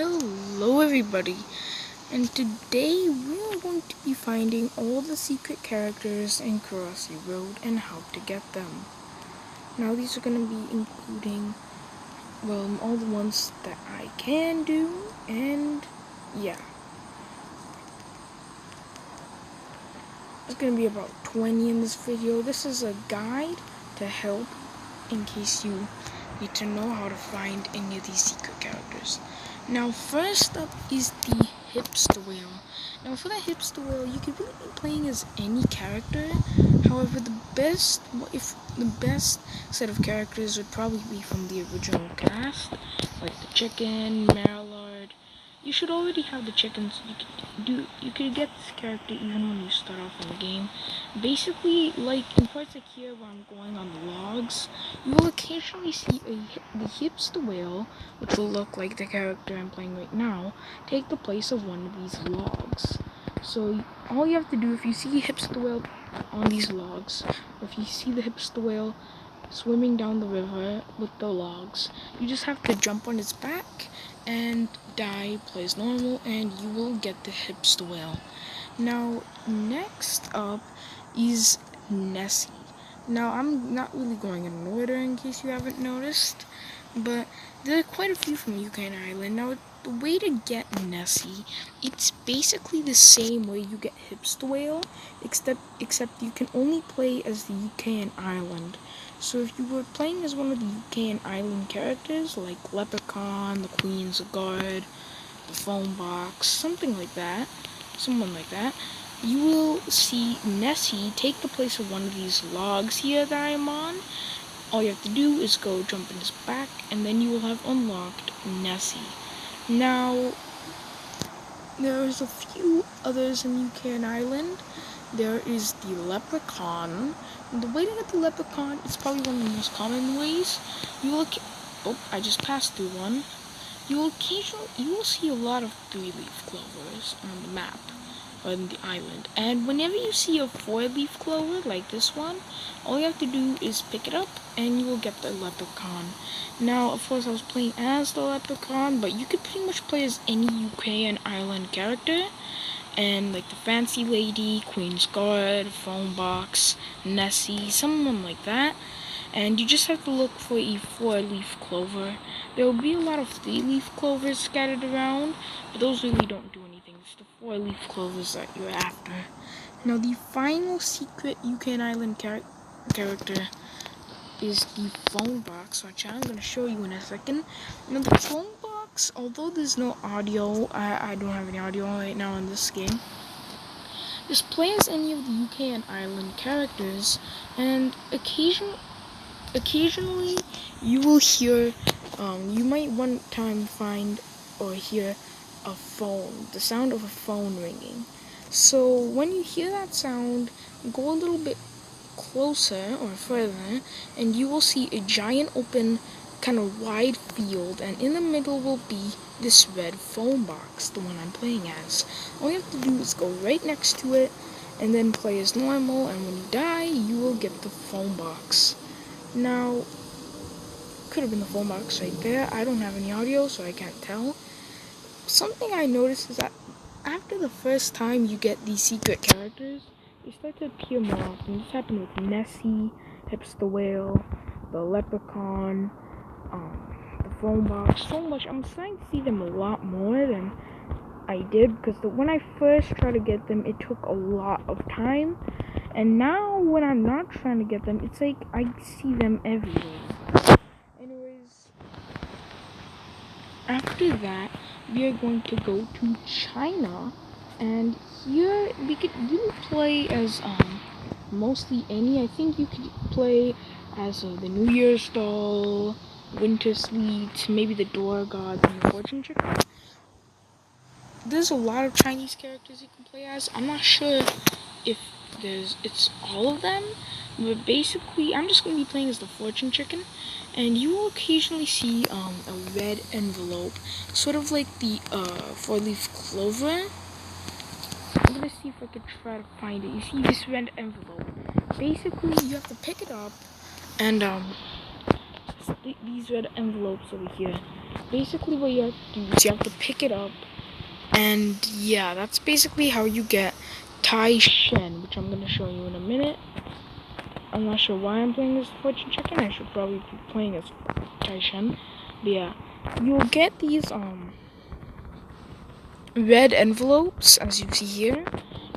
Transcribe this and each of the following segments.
Hello everybody, and today we are going to be finding all the secret characters in Crossy Road and how to get them. Now these are going to be including, all the ones that I can do, and yeah. There's going to be about 20 in this video. This is a guide to help in case you need to know how to find any of these secret characters. Now first up is the hipster wheel. Now for the hipster wheel, you could really be playing as any character. However, the best set of characters would probably be from the original cast, like the chicken, Marillard. You should already have the chicken, so you could get this character even when you start off in the game. Basically, like in parts like here where I'm going on the logs, you will occasionally see the hipster whale, which will look like the character I'm playing right now, take the place of one of these logs. So all you have to do, if you see hipster whale on these logs, or if you see the hipster whale swimming down the river with the logs, you just have to jump on its back and die, play as normal, and you will get the hipster whale. Now next up is Nessie. Now I'm not really going in order in case you haven't noticed, but there are quite a few from UK Island. Now the way to get Nessie, it's basically the same way you get hipster whale, except you can only play as the UK and Ireland. So if you were playing as one of the UK and Ireland characters, like Leprechaun, the Queen's Guard, the Phone Box, someone like that, you will see Nessie take the place of one of these logs here that I'm on. All you have to do is go jump in his back, and then you will have unlocked Nessie. Now, there's a few others in UK and Ireland. There is the Leprechaun. The way to get the Leprechaun, it's probably one of the most common ways. I just passed through one. You will see a lot of 3-leaf clovers on the map, on the island. And whenever you see a 4-leaf clover like this one, all you have to do is pick it up and you will get the Leprechaun. Now, of course, I was playing as the Leprechaun, but you could pretty much play as any UK and Ireland character. And like the Fancy Lady, Queen's Guard, Phone Box, Nessie, someone like that. And you just have to look for a 4-leaf clover. There will be a lot of 3-leaf clovers scattered around, but those really don't do anything. It's the 4-leaf clovers that you're after. Now the final secret UK and Ireland character is the Phone Box, which I'm going to show you in a second. Now the Phone Box, although there's no audio, I don't have any audio right now in this game, just play as any of the UK and Ireland characters, and occasionally you will hear, you might one time find or hear a phone, the sound of a phone ringing. So when you hear that sound, go a little bit closer or further, and you will see a giant open kind of wide field, and in the middle will be this red phone box, the one I'm playing as. All you have to do is go right next to it and then play as normal, and when you die you will get the phone box. Now, could have been the phone box right there. I don't have any audio, so I can't tell. Something I noticed is that after the first time you get these secret characters, they start to appear more often. This happened with Nessie, hipster whale, the Leprechaun, the Phone Box. So much. I'm starting to see them a lot more than I did, because when I first tried to get them, it took a lot of time. And now when I'm not trying to get them, it's like I see them everywhere. Anyways, after that, we are going to go to China, and here you play as mostly any. I think you could play as the New Year's doll, Winter Sweet, maybe the Door God, and the Fortune Chicken. There's a lot of Chinese characters you can play as. I'm not sure if it's all of them, but basically I'm just going to be playing as the Fortune Chicken, and you will occasionally see a red envelope, sort of like the 4-leaf clover. I'm going to see if I could try to find it. You see this red envelope. Basically, you have to pick it up, and these red envelopes over here. basically what you have to do is you have to pick it up. And yeah, that's basically how you get Tai Shen, which I'm going to show you in a minute. I'm not sure why I'm playing this fortune chicken. I should probably be playing as Tai Shen. But yeah, you'll get these red envelopes, as you see here.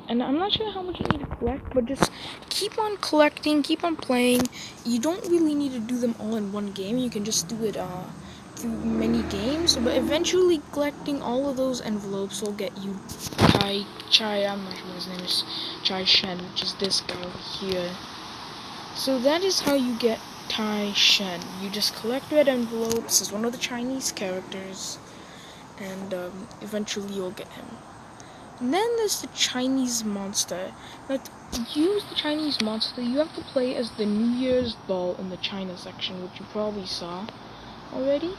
And I'm not sure how much you need to collect, but just keep on collecting, keep on playing. You don't really need to do them all in one game. You can just do it through many games. But eventually, collecting all of those envelopes will get you Chai, I'm not sure what his name is, Chai Shen, which is this guy over here. So that is how you get Tai Shen. You just collect red envelopes as one of the Chinese characters, and eventually you'll get him. And then there's the Chinese monster. Now, to use the Chinese monster, you have to play as the New Year's doll in the China section, which you probably saw already.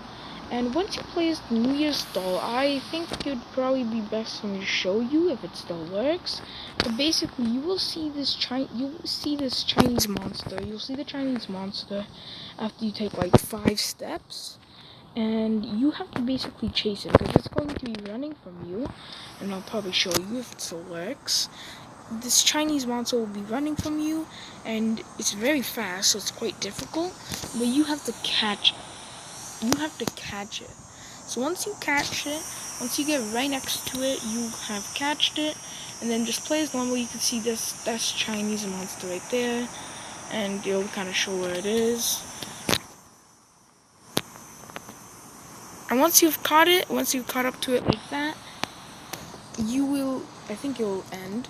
And once you play as the New Year's doll, I think it would probably be best for me to show you if it still works. But basically, you will see this Chinese monster. You'll see the Chinese monster after you take like 5 steps. And you have to basically chase it, because it's going to be running from you. And I'll probably show you if it still works. This Chinese monster will be running from you, and it's very fast, so it's quite difficult. But you have to catch it. So once you catch it, once you get right next to it, you have catched it. And then just play as normal. You can see that's Chinese monster right there. And it'll kind of show where it is. And once you've caught up to it like that, I think it'll end.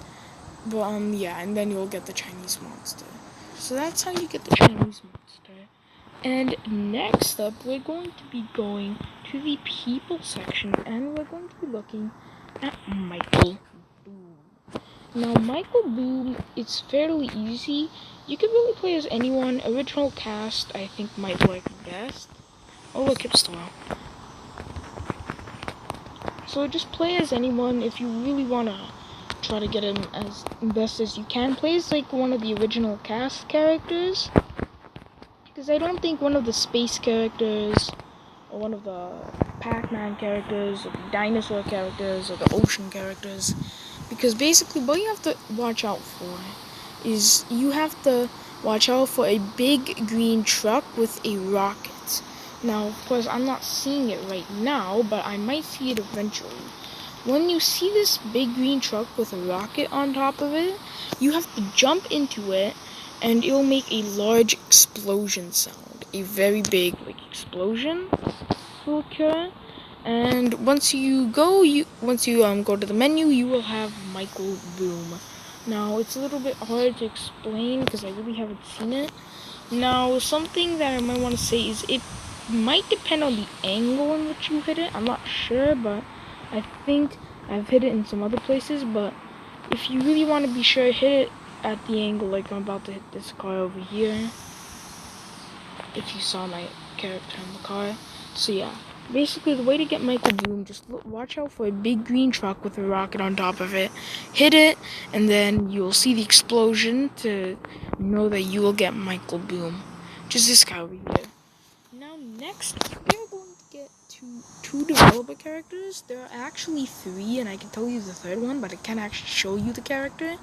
But yeah, and then you'll get the Chinese monster. So that's how you get the Chinese monster. And next up, we're going to be going to the people section, and we're going to be looking at Michael Boom. Now, Michael Boom, it's fairly easy. You can really play as anyone. Original cast, I think, might work best. Oh, look, it's still out. So just play as anyone if you really want to try to get him as best as you can. Play as like one of the original cast characters, because I don't think one of the space characters or one of the Pac-Man characters or the dinosaur characters or the ocean characters, because basically what you have to watch out for is you have to watch out for a big green truck with a rocket. Now, of course, I'm not seeing it right now, but I might see it eventually. When you see this big green truck with a rocket on top of it, you have to jump into it, and it'll make a large explosion sound. A very big explosion will occur. And once you go to the menu, you will have Michael Boom. Now, it's a little bit hard to explain because I really haven't seen it. Now, something that I might want to say is it might depend on the angle in which you hit it. I'm not sure, but I think I've hit it in some other places. But if you really want to be sure, hit it at the angle like I'm about to hit this car over here. If you saw my character in the car. So yeah, basically the way to get Michael Boom, just watch out for a big green truck with a rocket on top of it. Hit it, and then you'll see the explosion to know that you will get Michael Boom. Just this guy over here. Now next, we're going to get to 2 developer characters. There are actually 3, and I can tell you the third one, but I can't actually show you the character.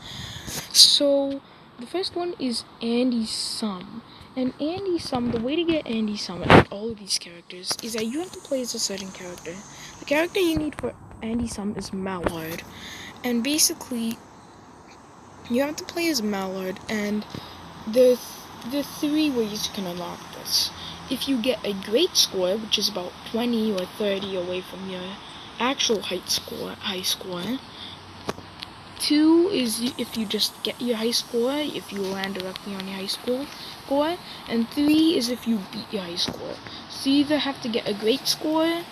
So the first one is Andy Sum. And Andy Sum, the way to get Andy Sum and all of these characters is that you have to play as a certain character. The character you need for Andy Sum is Mallard. And basically, you have to play as Mallard, and there's 3 ways you can unlock this. If you get a great score, which is about 20 or 30 away from your actual high score. 2 is if you just get your high score, if you land directly on your high school score. And 3 is if you beat your high score. So you either have to get a great score,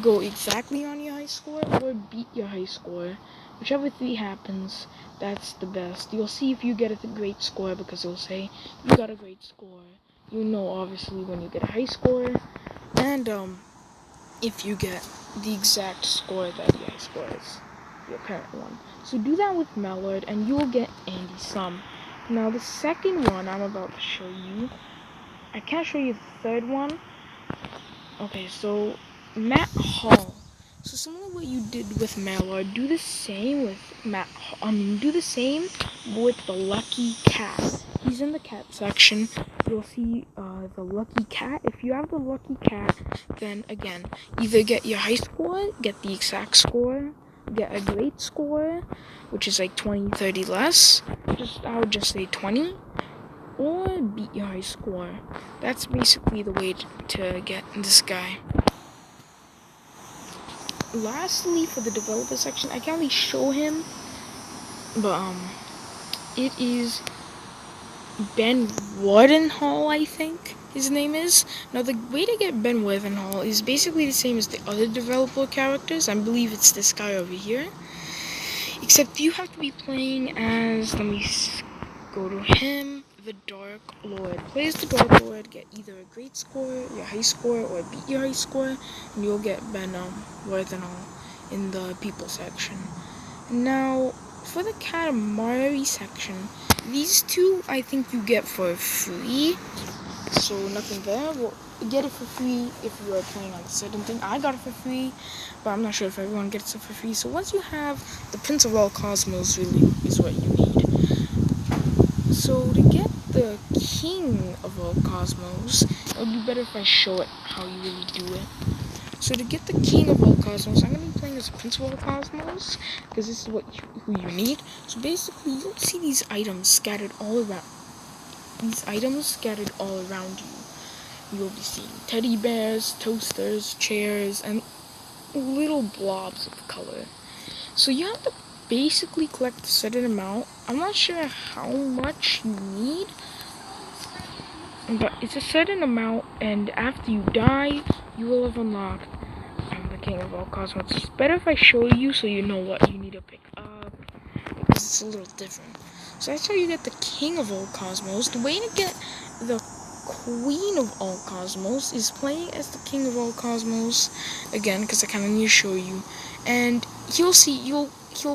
go exactly on your high score, or beat your high score. Whichever 3 happens, that's the best. You'll see if you get a great score, because it'll say you got a great score. You know, obviously, when you get a high score, and if you get the exact score that your high score is, your current one. So do that with Mallard, and you will get Andy Sum. Now the second one I'm about to show you, I can't show you the third one. Okay, so Matt Hall. So similar to what you did with Mallard, do the same with do the same with the Lucky Cat. He's in the cat section. You'll see the Lucky Cat. If you have the Lucky Cat, then again, either get your high score, get the exact score, get a great score, which is like 20, 30 less. I would just say 20. Or beat your high score. That's basically the way to get this guy. Lastly, for the developer section, I can't really show him, but it is Ben Wardenhall, I think his name is. Now, the way to get Ben Wardenhall is basically the same as the other developer characters. I believe it's this guy over here. Except you have to be playing as, let me go to him, the Dark Lord. Play as the Dark Lord, get either a great score, your high score, or beat your high score, and you'll get Ben Wardenhall in the people section. Now, for the Katamari section, these two I think you get for free, so nothing there. Well, get it for free if you are playing on a certain thing. I got it for free, but I'm not sure if everyone gets it for free. So once you have the Prince of All Cosmos, really is what you need. So to get the King of All Cosmos, it would be better if I show it how you really do it. So to get the King of All Cosmos, I'm going to be playing as Prince of All Cosmos, because this is who you need. So basically, you'll see these items scattered all around. You will be seeing teddy bears, toasters, chairs, and little blobs of color. So you have to basically collect a certain amount. I'm not sure how much you need, but it's a certain amount, and after you die, you will have unlocked the King of All Cosmos. It's better if I show you so you know what you need to pick up, because it's a little different. So that's how you get the King of All Cosmos. The way to get the Queen of All Cosmos is playing as the King of All Cosmos again, because I kind of need to show you. And he'll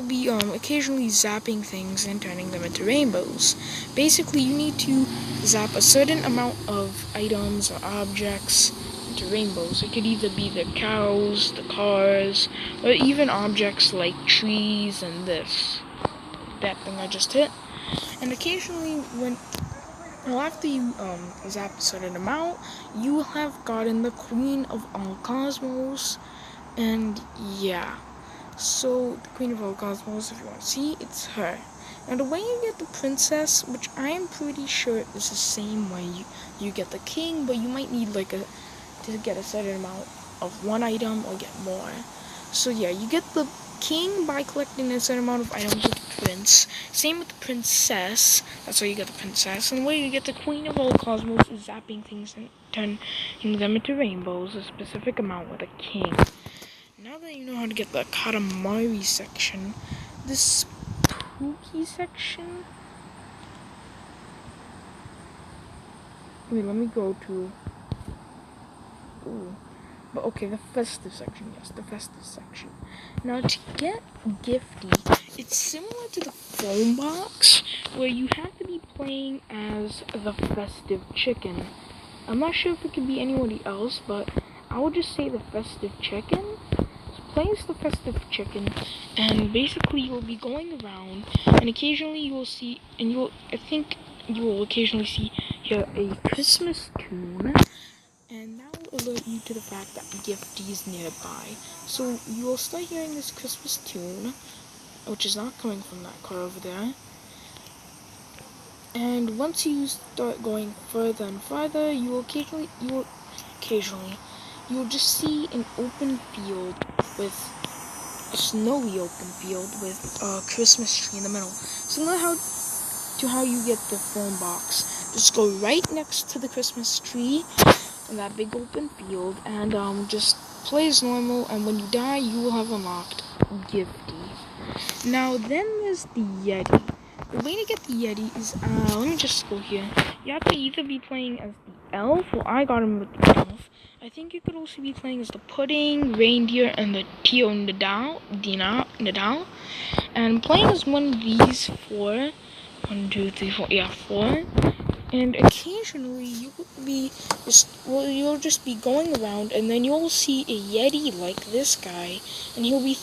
be occasionally zapping things and turning them into rainbows. Basically, you need to zap a certain amount of items or objects into rainbows. It could either be the cows, the cars, or even objects like trees and that thing I just hit. And occasionally, after you zap a certain amount, you will have gotten the Queen of All Cosmos. And yeah, so the Queen of All Cosmos, if you want to see, it's her. Now the way you get the princess, which I am pretty sure is the same way you get the king, but you might need to get a certain amount of one item or get more. So yeah, you get the king by collecting a certain amount of items with the prince. Same with the princess. That's how you get the princess. And the way you get the Queen of All Cosmos is zapping things and turning them into rainbows, a specific amount with a king. Now that you know how to get the Katamari section, the spooky section. Wait, let me go to. Ooh. But okay, the festive section, yes, the festive section. Now to get Gifty, it's similar to the phone box, where you have to be playing as the festive chicken. I'm not sure if it could be anybody else, but I would just say the festive chicken. So play as the festive chicken, and basically you'll be going around, and occasionally you will see, I think you will occasionally hear a Christmas tune. And that will alert you to the fact that Gifty is nearby. So you will start hearing this Christmas tune, which is not coming from that car over there. And once you start going further and farther, you will just see an open field with a snowy open field with a Christmas tree in the middle. Similar to how you get the phone box. Just go right next to the Christmas tree in that big open field, and just play as normal, and when you die, you will have unlocked Gifty. Now, then there's the Yeti. The way to get the Yeti is, let me just go here. You have to either be playing as the elf, well, I got him with the elf. I think you could also be playing as the pudding, reindeer, and the Tio Nadal, and playing as one of these four. 1, 2, 3, 4, yeah, 4. And occasionally you'll just be going around, and then you'll see a Yeti like this guy, and he'll be